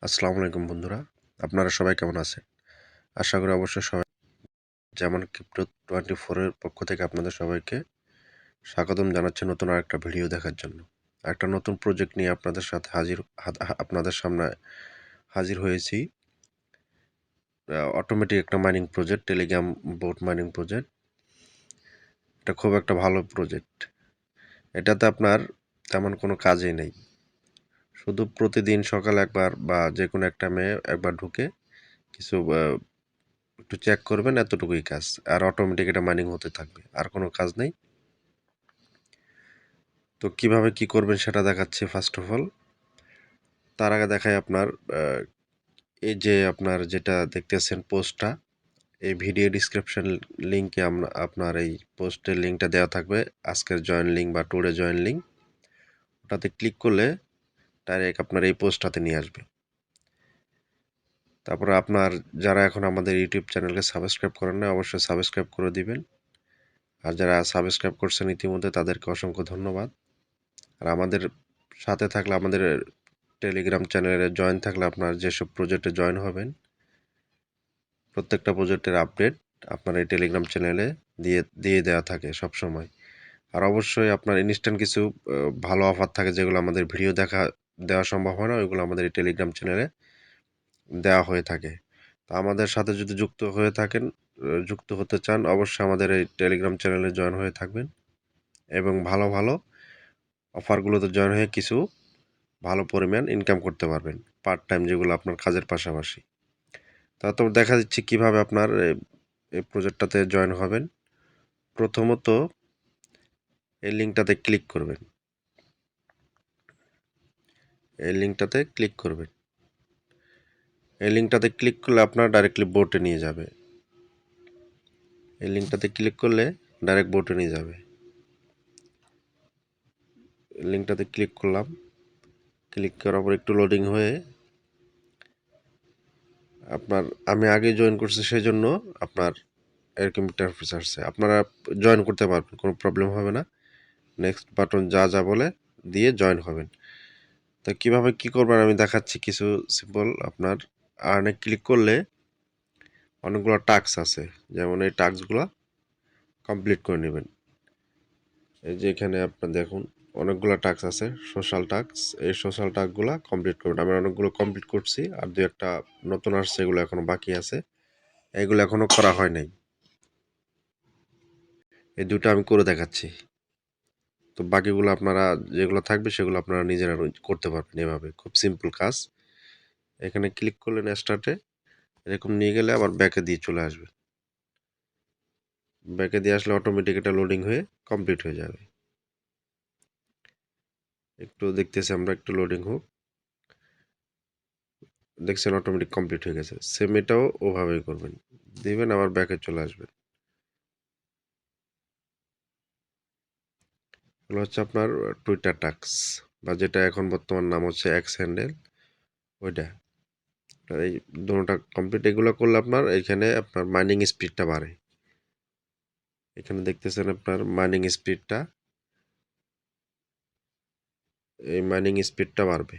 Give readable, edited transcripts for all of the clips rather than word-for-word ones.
আসসালামু আলাইকুম বন্ধুরা, আপনারা সবাই কেমন আছেন? আশা করি অবশ্যই সবাই যেমন ক্রিপ্টো 24 এর পক্ষ থেকে আপনাদের সবাইকে স্বাগতম জানাচ্ছি নতুন আরেকটা ভিডিও দেখার জন্য। একটা নতুন প্রজেক্ট নিয়ে আপনাদের সাথে আপনাদের সামনে হাজির হয়েছি। অটোমেটিক একটা mining project, Telegram boat mining project. এটা খুব একটা ভালো প্রজেক্ট। এটাতে আপনার তেমন কোনো কাজই নেই। শুধু প্রতিদিন সকালে একবার বা যেকোনো একটা টাইমে একবার ঢুকে কিছু একটু চেক করবেন, এতটুকুই কাজ। আর অটোমেটিক এটা মাইনিং হতে থাকবে, আর কোনো কাজ নেই। তো কিভাবে কি করবেন সেটা দেখাচ্ছি ফার্স্ট অফ অল। তার আগে দেখাই আপনার এই যে আপনার যেটা দেখতেছেন পোস্টটা, এই ভিডিও ডিসক্রিপশন লিঙ্কে আপনার এই পোস্টের লিঙ্কটা দেওয়া থাকবে, আজকের জয়েন লিঙ্ক বা টুডে জয়েন লিঙ্ক। ওটাতে ক্লিক করলে ডাইরেক্ট আপনার এই পোস্টটাতে নিয়ে আসবে। তারপরে আপনার যারা এখন আমাদের ইউটিউব চ্যানেলকে সাবস্ক্রাইব করেন না, অবশ্যই সাবস্ক্রাইব করে দিবেন। আর যারা সাবস্ক্রাইব করছেন ইতিমধ্যে তাদেরকে অসংখ্য ধন্যবাদ। আর আমাদের সাথে থাকলে, আমাদের টেলিগ্রাম চ্যানেলে জয়েন থাকলে আপনার যেসব প্রজেক্টে জয়েন হবেন, প্রত্যেকটা প্রজেক্টের আপডেট আপনার এই টেলিগ্রাম চ্যানেলে দিয়ে দেওয়া থাকে সব সময়। আর অবশ্যই আপনার ইনস্ট্যান্ট কিছু ভালো অফার থাকে, যেগুলো আমাদের ভিডিও দেওয়া সম্ভব হয় না, ওইগুলো আমাদের এই টেলিগ্রাম চ্যানেলে দেওয়া হয়ে থাকে। তো আমাদের সাথে যদি যুক্ত হতে চান, অবশ্যই আমাদের এই টেলিগ্রাম চ্যানেলে জয়েন হয়ে থাকবেন এবং ভালো ভালো অফারগুলোতে জয়েন হয়ে কিছু ভালো পরিমাণ ইনকাম করতে পারবেন পার্ট টাইম, যেগুলো আপনার কাজের পাশাপাশি। তারপর দেখা যাচ্ছে কিভাবে আপনার এই প্রজেক্টটাতে জয়েন হবেন। প্রথমত এই লিঙ্কটাতে ক্লিক করবেন। এই লিঙ্কটাতে ক্লিক করবেন। এই লিঙ্কটাতে ক্লিক করলে আপনার ডাইরেক্টলি বোটে নিয়ে যাবে। এই লিঙ্কটাতে ক্লিক করলে ডাইরেক্ট বোটে নিয়ে যাবে। লিঙ্কটাতে ক্লিক করলাম। ক্লিক করার পর একটু লোডিং হয়ে আপনার, আমি আগে জয়েন করছি সেই জন্য আপনার এরকম ইন্টারফেস আসছে। আপনারা জয়েন করতে পারবেন, কোনো প্রবলেম হবে না। নেক্সট বাটন যা যা বলে দিয়ে জয়েন হবেন। তো কীভাবে কী করবেন আমি দেখাচ্ছি, কিছু সিম্পল। আপনার আর্নে ক্লিক করলে অনেকগুলো টাস্ক আছে, যেমন এই টাস্কগুলো কমপ্লিট করে নেবেন। এই যে এখানে আপনার দেখুন অনেকগুলো টাস্ক আছে, সোশ্যাল টাস্ক। এই সোশ্যাল টাস্কগুলো কমপ্লিট করবেন। আমি অনেকগুলো কমপ্লিট করছি, আর দু একটা নতুন আসছে, এগুলো এখনও বাকি আছে, এগুলো এখনও করা হয় নাই। এই দুটো আমি করে দেখাচ্ছি। তো বাকিগুলো আপনারা যেগুলো থাকবে সেগুলো আপনারা নিজেরা করতে পারবেন। এভাবে খুব সিম্পল কাজ। এখানে ক্লিক করলেন স্টার্টে, এরকম নিয়ে গেলে আবার ব্যাকে দিয়ে চলে আসবে। ব্যাকে দিয়ে আসলে অটোমেটিক এটা লোডিং হয়ে কমপ্লিট হয়ে যাবে। একটু দেখতেছি আমরা, একটু লোডিং হোক। দেখছেন অটোমেটিক কমপ্লিট হয়ে গেছে। সেম এটাও ওভাবেই করবেন, দিবেন আবার ব্যাকে চলে আসবেন। এগুলো হচ্ছে আপনার টুইটার টাস্ক, বা যেটা এখন বর্তমান নাম হচ্ছে এক্স হ্যান্ডেল, ওইটা। এই দুটোটা কমপ্লিট, এগুলো করলে আপনার এখানে আপনার মাইনিং স্পিডটা বাড়ে। এখানে দেখতেছেন আপনার মাইনিং স্পিডটা, এই মাইনিং স্পিডটা বাড়বে।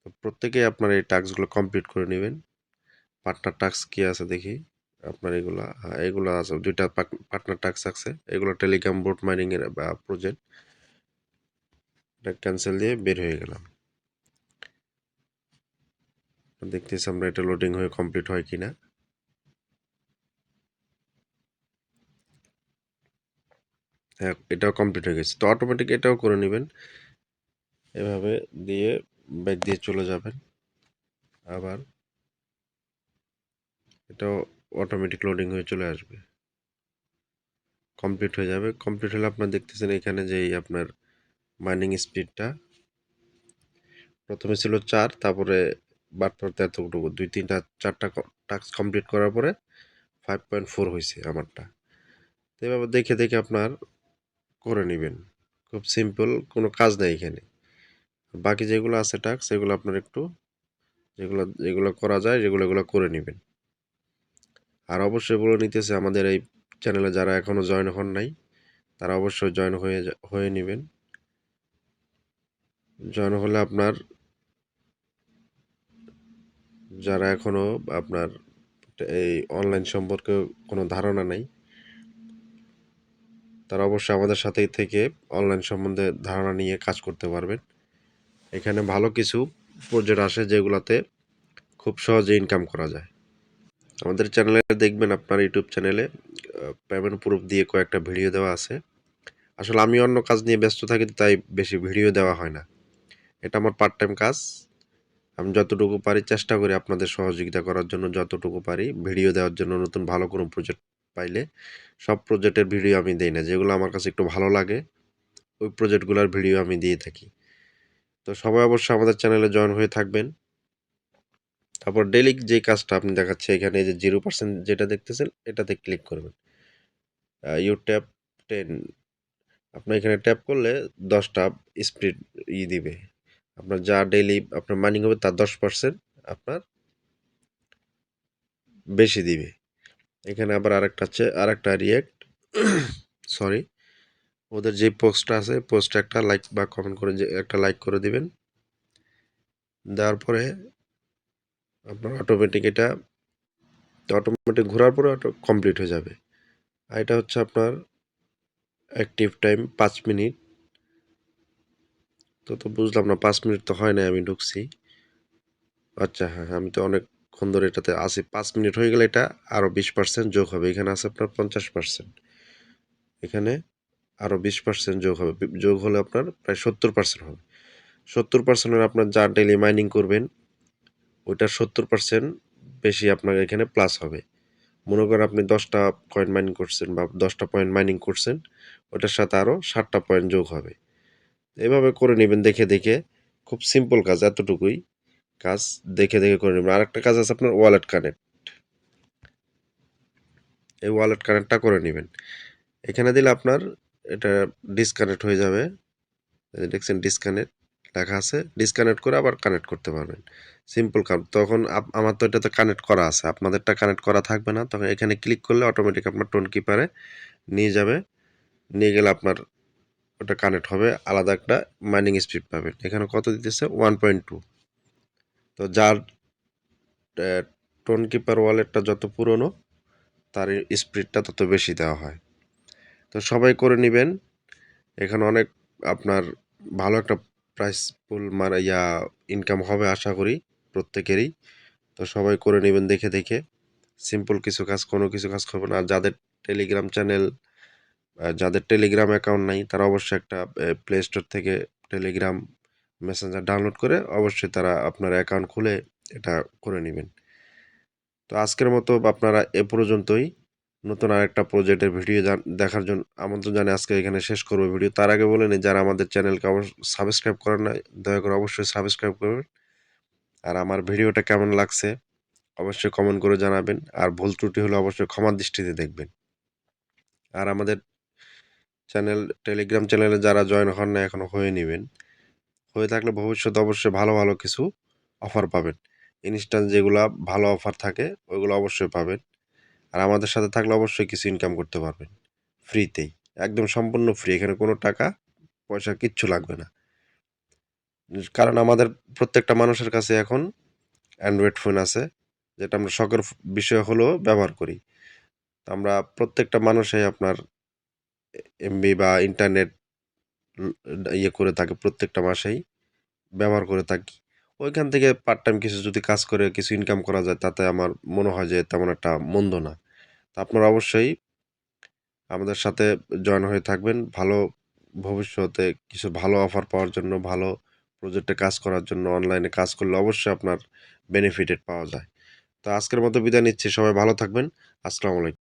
তো প্রত্যেকেই আপনার এই টাস্কগুলো কমপ্লিট করে নেবেন। পার্টনার টাস্ক কি আছে দেখি আপনার, এগুলা, হ্যাঁ এগুলো আছে, দুইটা পার্টনার টাস্ক আছে। এগুলো টেলিগ্রাম বোট মাইনিং এর বা প্রজেক্ট। এটা ক্যান্সেল দিয়ে বের হয়ে গেলাম। দেখতেছি আমরা এটা লোডিং হয়ে কমপ্লিট হয় কিনা। হ্যাঁ, এটাও কমপ্লিট হয়ে গেছে। তো অটোমেটিক এটাও করে নেবেন। এভাবে দিয়ে ব্যাক দিয়ে চলে যাবেন। আবার এটাও অটোমেটিক লোডিং হয়ে চলে আসবে, কমপ্লিট হয়ে যাবে। কমপ্লিট হলে আপনার দেখতেছেন এখানে যে আপনার মাইনিং স্পিডটা প্রথমে ছিল 4, তারপরে বাড়তে বাড়তে এতটুকু 2, 3, 4টা টাস্ক কমপ্লিট করার পরে 5.4 হয়েছে আমারটা। তো এভাবে দেখে দেখে আপনার করে নেবেন। খুব সিম্পল, কোনো কাজ নেই এখানে। বাকি যেগুলো আছে টাস্ক, সেগুলো আপনার একটু যেগুলো যেগুলো করা যায় এগুলো করে নেবেন। আর অবশ্যই বলে নিতেছে, আমাদের এই চ্যানেলে যারা এখনও জয়েন হন নাই, তারা অবশ্যই জয়েন হয়ে নেবেন। জয়েন হলে আপনার যারা এখনও আপনার এই অনলাইন সম্পর্কে কোনো ধারণা নেই, তারা অবশ্যই আমাদের সাথেই থেকে অনলাইন সম্বন্ধে ধারণা নিয়ে কাজ করতে পারবেন। এখানে ভালো কিছু প্রজেক্ট আসে যেগুলোতে খুব সহজে ইনকাম করা যায়। আমাদের চ্যানেলে দেখবেন, আপনার ইউটিউব চ্যানেলে পেমেন্ট প্রুফ দিয়ে কয়েকটা ভিডিও দেওয়া আছে। আসলে আমি অন্য কাজ নিয়ে ব্যস্ত থাকি, তাই বেশি ভিডিও দেওয়া হয় না। এটা আমার পার্ট টাইম কাজ। আমি যতটুকু পারি চেষ্টা করি আপনাদের সহযোগিতা করার জন্য, যতটুকু পারি ভিডিও দেওয়ার জন্য। নতুন ভালো কোনো প্রজেক্ট পাইলে সব প্রজেক্টের ভিডিও আমি দেই না, যেগুলো আমার কাছে একটু ভালো লাগে ওই প্রজেক্টগুলোর ভিডিও আমি দিয়ে থাকি। তো সবাই অবশ্যই আমাদের চ্যানেলে জয়েন হয়ে থাকবেন। তারপর ডেইলি যে কাজটা আপনি দেখাচ্ছে এখানে, এই যে 0% যেটা দেখতেছেন এটাতে ক্লিক করবেন। ইউ ট্যাপ 10, আপনার এখানে ট্যাপ করলে 10টা স্পিড দিবে। আপনার যা ডেইলি আপনার মাইনিং হবে তার 10% আপনার বেশি দিবে। এখানে আবার আরেকটা রিয়েক্ট সরি, ওদের যে পোস্টটা আছে পোস্টে একটা লাইক বা কমেন্ট করে একটা লাইক করে দিবেন। দেওয়ার পরে আপনার অটোমেটিক ঘোরার পরে কমপ্লিট হয়ে যাবে। আর এটা হচ্ছে আপনার অ্যাক্টিভ টাইম 5 মিনিট। তো বুঝলাম না, 5 মিনিট তো হয় না, আমি ঢুকছি। আচ্ছা হ্যাঁ, আমি তো অনেকক্ষণ ধরে এটাতে আছি। 5 মিনিট হয়ে গেলে এটা আরও 20% যোগ হবে। এখানে আছে আপনার 50%, এখানে আরও 20% যোগ হবে। যোগ হলে আপনার প্রায় 70% হবে। 70%-এর আপনার যা ডেইলি মাইনিং করবেন ওইটার 70% বেশি আপনার এখানে প্লাস হবে। মনে করেন আপনি 10টা কয়েন মাইনিং করছেন বা 10টা পয়েন্ট মাইনিং করছেন, ওটার সাথে আরও 7টা পয়েন্ট যোগ হবে। এভাবে করে নেবেন দেখে দেখে। খুব সিম্পল কাজ, এতটুকুই কাজ, দেখে দেখে করে নেবেন। আরেকটা কাজ আছে আপনার ওয়ালেট কানেক্ট। এই ওয়ালেট কানেক্টটা করে নেবেন। এখানে দিলে আপনার এটা ডিসকানেক্ট হয়ে যাবে। দেখছেন ডিসকানেক্ট লেখা আছে, ডিসকানেক্ট করে আবার কানেক্ট করতে পারবেন। সিম্পল কাজ। তখন আমার তো এটাতে কানেক্ট করা আছে, আপনাদেরটা কানেক্ট করা থাকবে না, তখন এখানে ক্লিক করলে অটোমেটিক আপনার টোন কিপারে নিয়ে যাবে। নিয়ে গেলে আপনার ওটা কানেক্ট হবে, আলাদা একটা মাইনিং স্পিড পাবেন। এখানে কত দিতেছে 1.2। তো যার টোন কিপার ওয়ালেটটা যত পুরনো তার স্পিডটা তত বেশি দেওয়া হয়। তো সবাই করে নেবেন। এখানে অনেক আপনার ভালো একটা প্রাইস পুল ইনকাম হবে আশা করি প্রত্যেকেরই। তো সবাই করে নেবেন দেখে দেখে। সিম্পল কিছু কাজ, কোনো কিছু কাজ করবেন। আর যাদের টেলিগ্রাম অ্যাকাউন্ট নাই তারা অবশ্যই একটা প্লে স্টোর থেকে টেলিগ্রাম মেসেঞ্জার ডাউনলোড করে অবশ্যই তারা আপনার অ্যাকাউন্ট খুলে এটা করে নেবেন। তো আজকের মতো আপনারা এ পর্যন্তই। নতুন আরেকটা প্রজেক্টের ভিডিও দেখার জন্য আমন্ত্রণ জানিয়ে আজকে এখানে শেষ করবো ভিডিও। তার আগে বলে নিই, যারা আমাদের চ্যানেলকে সাবস্ক্রাইব করেন না, দয়া করে অবশ্যই সাবস্ক্রাইব করবেন। আর আমার ভিডিওটা কেমন লাগছে অবশ্যই কমেন্ট করে জানাবেন। আর ভুল ত্রুটি হলে অবশ্যই ক্ষমার দৃষ্টিতে দেখবেন। আর আমাদের টেলিগ্রাম চ্যানেলে যারা জয়েন হন না এখনো হয়ে নেবেন। হয়ে থাকলে ভবিষ্যতে অবশ্যই ভালো ভালো কিছু অফার পাবেন। ইনস্ট্যান্ট যেগুলা ভালো অফার থাকে ওইগুলো অবশ্যই পাবেন। আর আমাদের সাথে থাকলে অবশ্যই কিছু ইনকাম করতে পারবেন ফ্রিতেই, একদম সম্পূর্ণ ফ্রি। এখানে কোনো টাকা পয়সা কিচ্ছু লাগবে না, কারণ আমাদের প্রত্যেকটা মানুষের কাছে এখন অ্যান্ড্রয়েড ফোন আছে, যেটা আমরা শখের বিষয় হলেও ব্যবহার করি। আমরা প্রত্যেকটা মানুষই আপনার এমবি বা ইন্টারনেট করে থাকে, প্রত্যেকটা মাসেই ব্যবহার করে থাকি। ওইখান থেকে পার্ট টাইম কিছু যদি কাজ করে কিছু ইনকাম করা যায়, তাতে আমার মনে হয় যে তেমন একটা মন্দ না। তো আপনারা অবশ্যই আমাদের সাথে জয়েন হয়ে থাকবেন। ভালো ভবিষ্যতে কিছু ভালো অফার পাওয়ার জন্য, ভালো প্রজেক্টে কাজ করার জন্য। অনলাইনে কাজ করলে অবশ্যই আপনার বেনিফিটেড পাওয়া যায়। তো আজকের মতো বিদায় নিচ্ছি। সবাই ভালো থাকবেন। আসসালামু আলাইকুম।